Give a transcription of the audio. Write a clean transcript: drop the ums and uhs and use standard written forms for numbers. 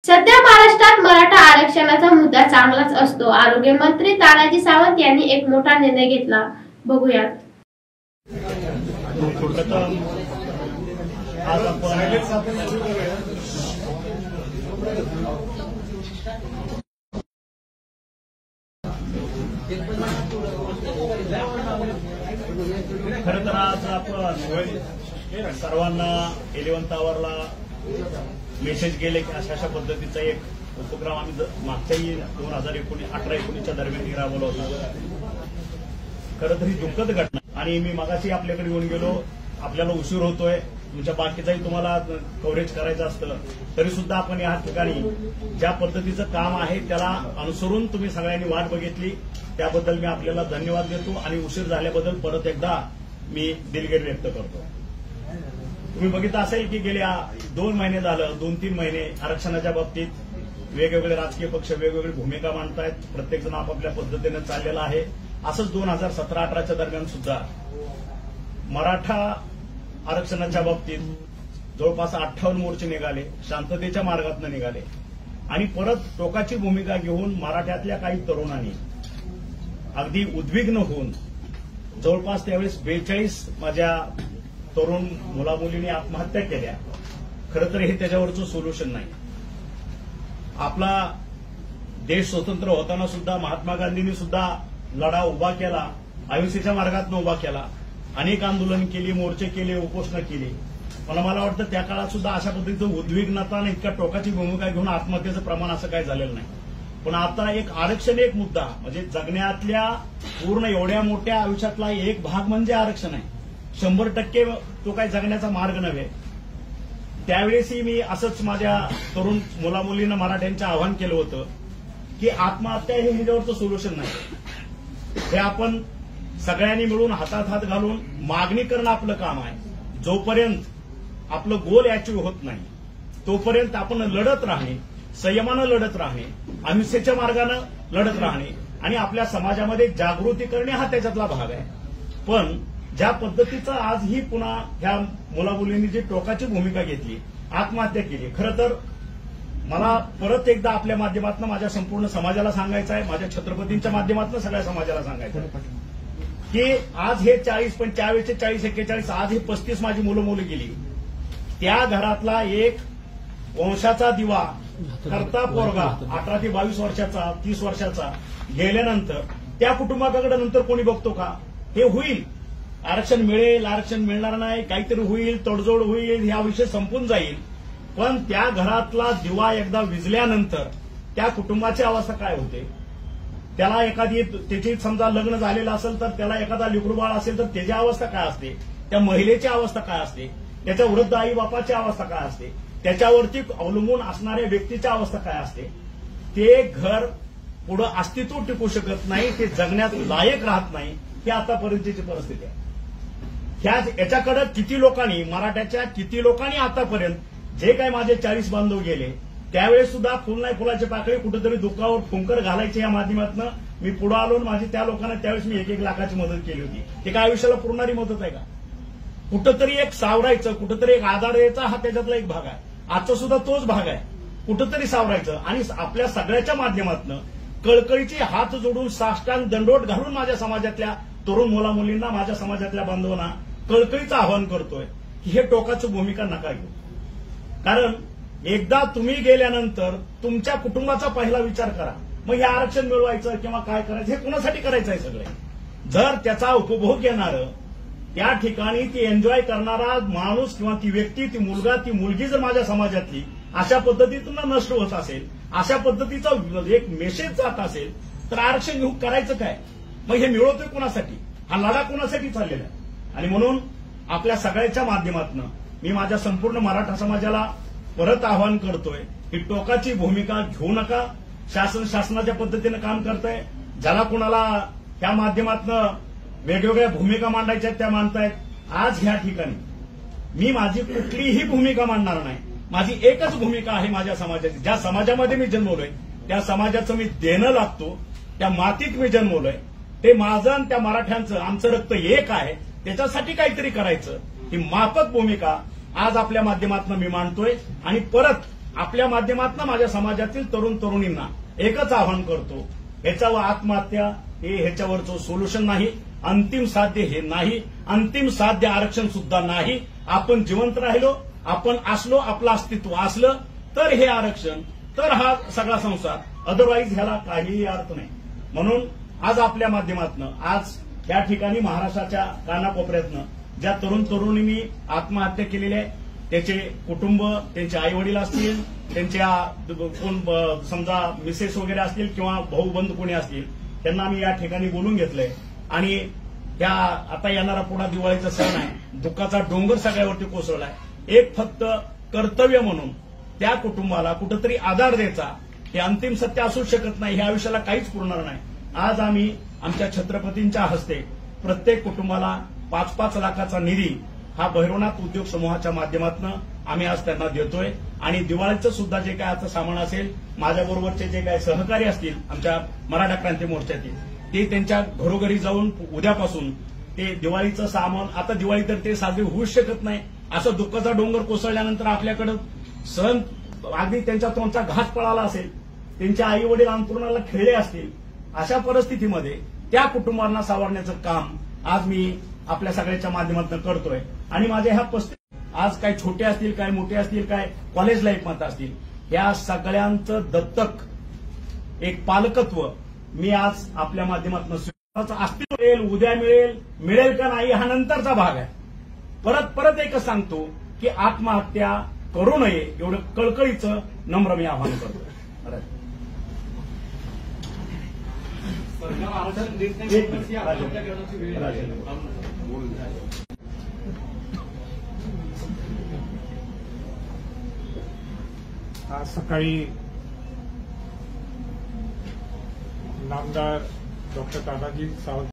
सध्या महाराष्ट्रात मराठा आरक्षणाचा मुद्दा चांगलाच असतो। आरोग्यमंत्री तानाजी सावंत यांनी एक मोठा निर्णय घेतला, बघूयात। खरं तर आज आपण सर्वांना 11th आवरला मेसेज गेले की अशा पद्धतीचा एक उपक्रम आम्ही मागच्याही 2018-19च्या दरम्यान राबवला होता। खरं तर ही दुःखद घटना आणि मी मगाशी आपल्याकडे येऊन गेलो, आपल्याला उशीर होतोय, तुमच्या बाकीचाही तुम्हाला कव्हरेज करायचं असतं, तरी सुद्धा आपण या ठिकाणी ज्या पद्धतीचं काम आहे त्याला अनुसरून तुम्ही सगळ्यांनी वाट बघितली, त्याबद्दल मी आपल्याला धन्यवाद देतो आणि उशीर झाल्याबद्दल परत एकदा मी दिलगिरी व्यक्त करतो। तुम्ही बघितलं असेल की गेल्या 2 महिने झालं, 2-3 महिने आरक्षणाच्या बाबतीत वेगवेगळे राजकीय पक्ष वेगवेगळी भूमिका मांडतायत, प्रत्येकजण आपापल्या पद्धतीने चाललेला आहे। असंच 2017-18च्या दरम्यान सुद्धा मराठा आरक्षणाच्या बाबतीत जवळपास 58 मोर्चे निघाले, शांततेच्या मार्गातून निघाले आणि परत टोकाची भूमिका घेऊन मराठ्यातल्या काही तरुणांनी अगदी उद्विग्न होऊन जवळपास त्यावेळेस 42 माझ्या तरुण मुलामुलींनी आत्महत्या केल्या। खरं तर हे त्याच्यावरचं सोल्युशन नाही। आपला देश स्वतंत्र होताना सुद्धा महात्मा गांधींनी सुद्धा लढा उभा केला, अहिंसेच्या मार्गातून उभा केला, अनेक आंदोलन केली, मोर्चे केले, उपोषण केली, पण मला वाटतं त्या काळात सुद्धा अशा पद्धतीचं उद्विग्नता आणि इतक्या टोकाची भूमिका घेऊन आत्महत्येचं प्रमाण असं काही झालेलं नाही। पण आता एक आरक्षण एक मुद्दा म्हणजे जगण्यातल्या पूर्ण एवढ्या मोठ्या आयुष्यातला एक भाग म्हणजे आरक्षण आहे। 100% तो काही जगण्याचा मार्ग नव्हे। त्यावेळेसही मी असंच माझ्या तरुण मुलामुलींना मराठ्यांचं आवाहन केलं होतं की आत्महत्या हे ह्याच्यावरचं सोल्युशन नाही, हे आपण सगळ्यांनी मिळून हातात हात घालून मागणी करणं आपलं काम आहे। जोपर्यंत आपलं गोल अचीव्ह होत नाही तोपर्यंत आपण लढत राहणे, संयमानं लढत राहणे, अहिंसेच्या मार्गानं लढत राहणे आणि आपल्या समाजामध्ये जागृती करणे हा त्याच्यातला भाग आहे। पण ज्या पद्धतीचं आजही पुन्हा ह्या मुलामुलींनी जी टोकाची भूमिका घेतली, आत्महत्या केली, खरं तर मला परत एकदा आपल्या माध्यमातून माझ्या संपूर्ण समाजाला सांगायचं आहे, माझ्या छत्रपतींच्या माध्यमातून सगळ्या समाजाला सांगायचं आहे की आज हे 40 पण त्यावेळेचे 40-41 आज हे 35 माझी मुलं गेली, त्या घरातला एक वंशाचा दिवा करता पोरगा 18 ते 22 वर्षाचा 30 वर्षाचा गेल्यानंतर त्या कुटुंबाकडे नंतर कोणी बघतो का? हे होईल, आरक्षण मिळेल, आरक्षण मिळणार नाही, काहीतरी होईल, तडजोड होईल, हा विषय संपून जाईल, पण त्या घरातला दिवा एकदा विझल्यानंतर त्या कुटुंबाची अवस्था काय होते? त्याला एखादी त्याची समजा लग्न झालेलं असेल तर त्याला एखादा लेकरू बाळ असेल तर त्याची अवस्था काय असते? त्या महिलेची अवस्था काय असते? त्याच्या वृद्ध आई बापाची अवस्था काय असते? त्याच्यावरती अवलंबून असणाऱ्या व्यक्तीची अवस्था काय असते? ते घर पुढं अस्तित्व टिकू शकत नाही, ते जगण्यात लायक राहत नाही, ही आतापर्यंतची परिस्थिती आहे। याच्याकडे किती लोकांनी, मराठ्याच्या किती लोकांनी आतापर्यंत जे काही माझे 40 बांधव गेले त्यावेळेस सुद्धा फुल नाही फुलाचे पाकळी कुठेतरी दुःखावर फुंकर घालायचे या माध्यमातून मी पुढे आलो, माझी त्या लोकांना त्यावेळेस मी 1-1 लाखाची मदत केली होती। ते काय आयुष्याला पुरणारी मदत आहे का? कुठंतरी एक सावरायचं, कुठंतरी एक आधार द्यायचा, हा त्याच्यातला एक भाग आहे। आजचा सुद्धा तोच भाग आहे, कुठंतरी सावरायचं आणि आपल्या सगळ्याच्या माध्यमातून कळकळीचे हात जोडून साष्टांग दंडोट घालून माझ्या समाजातल्या तरुण मुलामुलींना, माझ्या समाजातल्या बांधवांना कळकळीचं आवाहन करतोय की हे टोकाची भूमिका नका घेऊ। कारण एकदा तुम्ही गेल्यानंतर तुमच्या कुटुंबाचा पहिला विचार करा, मग हे आरक्षण मिळवायचं किंवा काय करायचं हे कुणासाठी करायचं आहे? सगळे जर त्याचा उपभोग घेणारं, त्या ठिकाणी ती एन्जॉय करणारा माणूस किंवा ती व्यक्ती, ती मुलगा, ती मुलगी जर माझ्या समाजातली अशा पद्धतीतून नष्ट होत असेल, अशा पद्धतीचा एक मेसेज जात असेल तर आरक्षण घेऊन करायचं काय? मग हे मिळवतोय कुणासाठी? हा लढा कुणासाठी चाललेला आहे? आणि म्हणून आपल्या सगळ्याच्या माध्यमातून मी माझ्या संपूर्ण मराठा समाजाला परत आवाहन करतोय की टोकाची भूमिका घेऊ नका। शासनाच्या पद्धतीनं काम करतंय, ज्याला कुणाला त्या माध्यमातून वेगवेगळ्या भूमिका मांडायच्या त्या मांडतायत। आज ह्या ठिकाणी मी माझी कुठलीही भूमिका मांडणार नाही, माझी एकच भूमिका आहे माझ्या समाजाची। ज्या समाजामध्ये मी जन्मलोय त्या समाजाचं मी देणं लागतो, त्या मातीत मी जन्मलोय, ते माझं आणि त्या मराठ्यांचं आमचं रक्त एक आहे, त्याच्यासाठी काहीतरी करायचं, ही माफक भूमिका आज आपल्या माध्यमातून मी मांडतोय आणि परत आपल्या माध्यमातून माझ्या समाजातील तरुण तरुणींना एकच आवाहन करतो, ह्याच्यावर आत्महत्या हे ह्याच्यावरचं सोल्युशन नाही, अंतिम साध्य हे नाही, अंतिम साध्य आरक्षण सुद्धा नाही. आपण जिवंत राहिलो, आपण असलो, आपलं अस्तित्व असलं तर हे आरक्षण, तर हा सगळा संसार, अदरवाईज ह्याला काहीही अर्थ नाही. म्हणून आज आपल्या माध्यमातून आज या ठिकाणी महाराष्ट्राच्या कानाकोपऱ्यातनं ज्या तरुण तरुणींनी आत्महत्या केलेल्या आहे त्याचे कुटुंब, त्यांचे आई वडील असतील, त्यांच्या कोण समजा मिसेस वगैरे असतील किंवा भाऊ बंधू कोणी असतील, त्यांना आम्ही या ठिकाणी बोलून घेतलंय. आणि त्या आता येणारा पुढा दिवाळीचा सण आहे, दुःखाचा डोंगर सगळ्यावरती कोसळलाय. एक फक्त कर्तव्य म्हणून त्या कुटुंबाला कुठंतरी आधार द्यायचा, हे अंतिम सत्य असू शकत नाही, हे आयुष्याला काहीच पुरणार नाही. आज आम्ही आमच्या छत्रपतींच्या हस्ते प्रत्येक कुटुंबाला 5-5 लाखाचा निधी हा भैरवनाथ उद्योग समूहाच्या माध्यमातून आम्ही आज त्यांना देतोय. आणि दिवाळीचं सुद्धा जे काय आता सामान असेल, माझ्याबरोबरचे जे काय सहकारी असतील आमच्या मराठा क्रांती मोर्चातील, ते त्यांच्या घरोघरी जाऊन उद्यापासून ते दिवाळीचं सामान, आता दिवाळी तर ते साजरी होऊच शकत नाही, असं दुःखाचा डोंगर कोसळल्यानंतर आपल्याकडे सण अगदी त्यांच्या तोंडचा घास पळाला असेल, त्यांच्या आई वडील अंतरुणाला खेळले असतील, अशा परिस्थितीमध्ये त्या कुटुंबांना सावरण्याचं काम आज मी आपल्या सगळ्यांच्या माध्यमातून करतोय. आणि माझे ह्या 35 आज काय छोटे असतील, काय मोठे असतील, काय कॉलेज लाईफमध्ये असतील, या सगळ्यांचं दत्तक एक पालकत्व मी आज आपल्या माध्यमातून अस्तित्व मिळेल, उद्या मिळेल का नाही हा नंतरचा भाग आहे. परत एकच सांगतो की आत्महत्या करू नये एवढं कळकळीचं नम्र मी आवाहन करतो. आज सकाळी नामदार डॉक्टर तानाजी सावंत